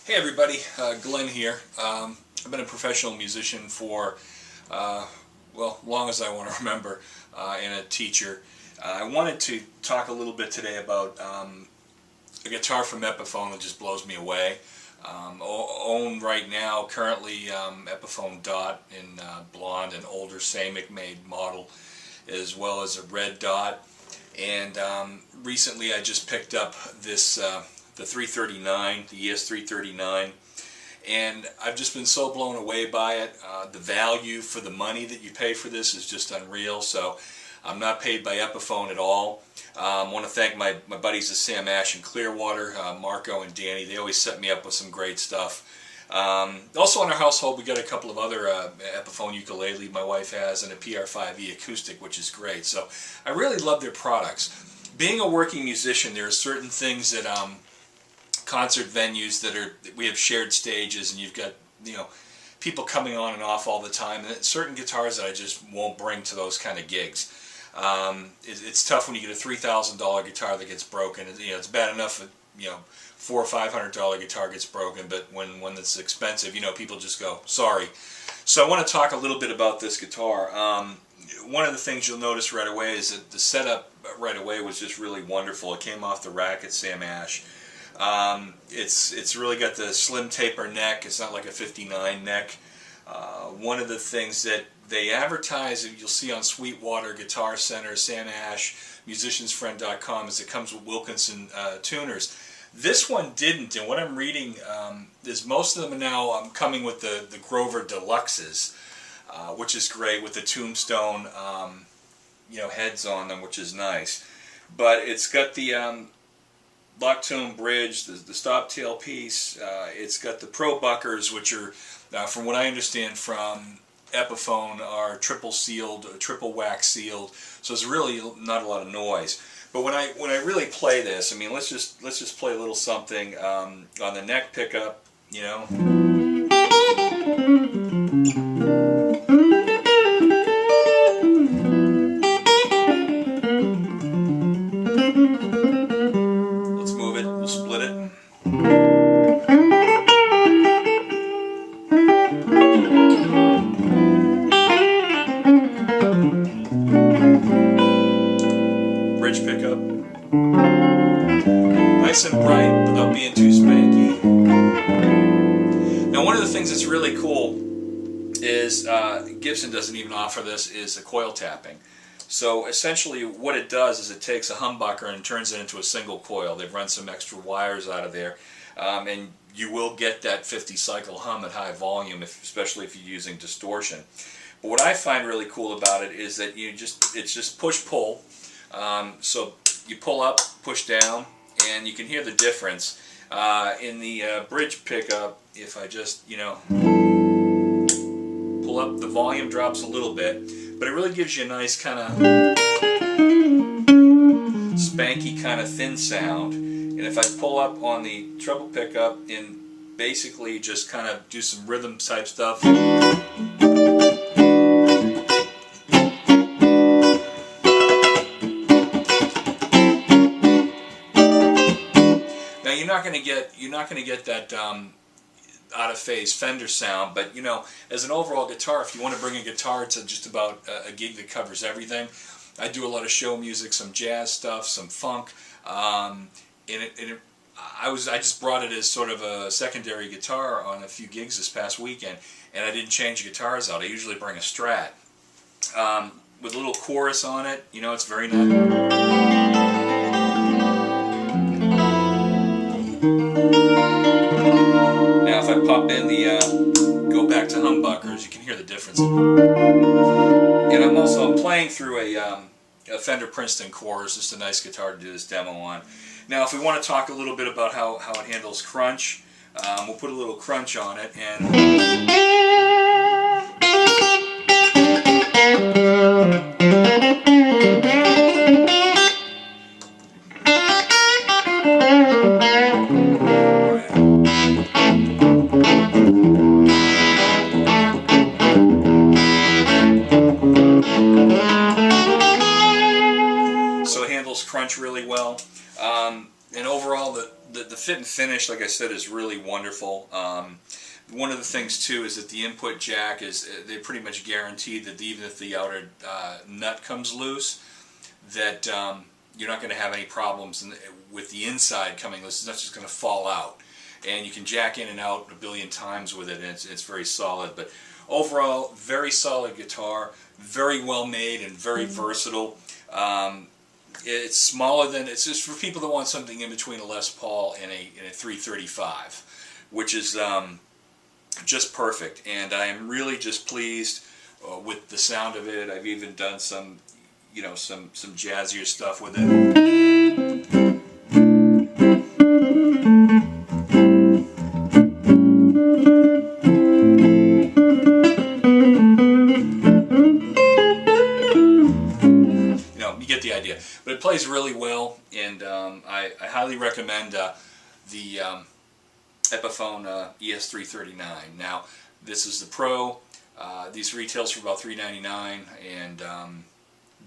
Hey everybody, Glenn here. I've been a professional musician for, well, long as I want to remember, and a teacher. I wanted to talk a little bit today about a guitar from Epiphone that just blows me away. Own right now, currently, Epiphone Dot in blonde, an older Samick made model, as well as a red Dot. And recently I just picked up this the 339, the ES-339, and I've just been so blown away by it. The value for the money that you pay for this is just unreal. So I'm not paid by Epiphone at all. I want to thank my buddies at Sam Ash in Clearwater, Marco and Danny. They always set me up with some great stuff. Also in our household we got a couple of other Epiphone ukulele my wife has, and a PR5E acoustic, which is great. So I really love their products. Being a working musician, there are certain things that concert venues that we have shared stages, and you've got, you know, people coming on and off all the time, and certain guitars that I just won't bring to those kind of gigs. It's tough when you get a $3,000 guitar that gets broken. You know, it's bad enough if, you know, $400 or $500 guitar gets broken, but when that's expensive, you know, people just go sorry. So I want to talk a little bit about this guitar. One of the things you'll notice right away is that the setup right away was just really wonderful. It came off the rack at Sam Ash. It's really got the slim taper neck. It's not like a 59 neck. One of the things that they advertise, you'll see on Sweetwater, Guitar Center, Sam Ash, musiciansfriend.com, is it comes with Wilkinson tuners. This one didn't, and what I'm reading is most of them are now coming with the Grover Deluxes, which is great, with the Tombstone you know, heads on them, which is nice. But it's got the lock tone bridge, the stop tail piece. It's got the Pro Buckers, which are, from what I understand from Epiphone, are triple sealed, triple wax sealed. So it's really not a lot of noise. But when I really play this, I mean, let's just play a little something on the neck pickup, you know. Bridge pickup. Nice and bright without being too spanky. Now one of the things that's really cool is, Gibson doesn't even offer this, is a coil tapping. So essentially what it does is it takes a humbucker and turns it into a single coil. They've run some extra wires out of there, and you will get that 50 cycle hum at high volume, especially if you're using distortion. But what I find really cool about it is that it's just push-pull. So you pull up, push down, and you can hear the difference. In the bridge pickup, if I just, you know, pull up, the volume drops a little bit, but it really gives you a nice kind of spanky kind of thin sound. And if I pull up on the treble pickup and basically just kind of do some rhythm type stuff, now you're not gonna get that out of phase Fender sound, but you know, as an overall guitar, if you want to bring a guitar to just about a gig that covers everything, I do a lot of show music, some jazz stuff, some funk, I just brought it as sort of a secondary guitar on a few gigs this past weekend, and I didn't change guitars out. I usually bring a Strat with a little chorus on it. You know, it's very nice. Now if I pop in the, go back to humbuckers, you can hear the difference. And I'm playing through a Fender Princeton Chorus, just a nice guitar to do this demo on. Now if we want to talk a little bit about how it handles crunch, we'll put a little crunch on it, and crunch really well. And overall, the fit and finish, like I said, is really wonderful. One of the things too is that the input jack is, they pretty much guaranteed that even if the outer nut comes loose, that you're not going to have any problems with the inside coming loose. It's not just going to fall out. And you can jack in and out a billion times with it, and it's very solid. But overall, very solid guitar, very well made and very versatile. It's smaller than, it's just for people that want something in between a Les Paul and a 335, which is just perfect. And I am really just pleased with the sound of it. I've even done some, you know, some jazzier stuff with it. Get the idea, but it plays really well, and I highly recommend the Epiphone ES-339. Now, this is the Pro. These retails for about $3.99, and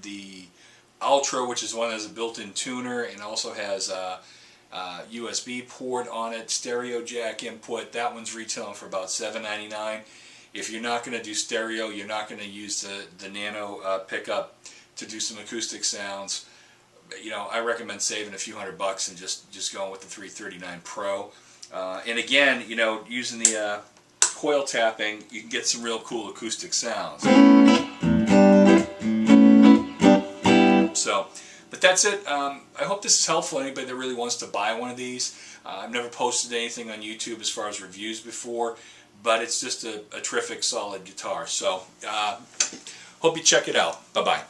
the Ultra, which is one that has a built-in tuner and also has a USB port on it, stereo jack input. That one's retailing for about $7.99. If you're not going to do stereo, you're not going to use the Nano pickup to do some acoustic sounds, you know, I recommend saving a few $100 and just going with the 339 Pro. And again, you know, using the coil tapping, you can get some real cool acoustic sounds. So, but that's it. I hope this is helpful to anybody that really wants to buy one of these. I've never posted anything on YouTube as far as reviews before, but it's just a terrific, solid guitar. So, hope you check it out. Bye-bye.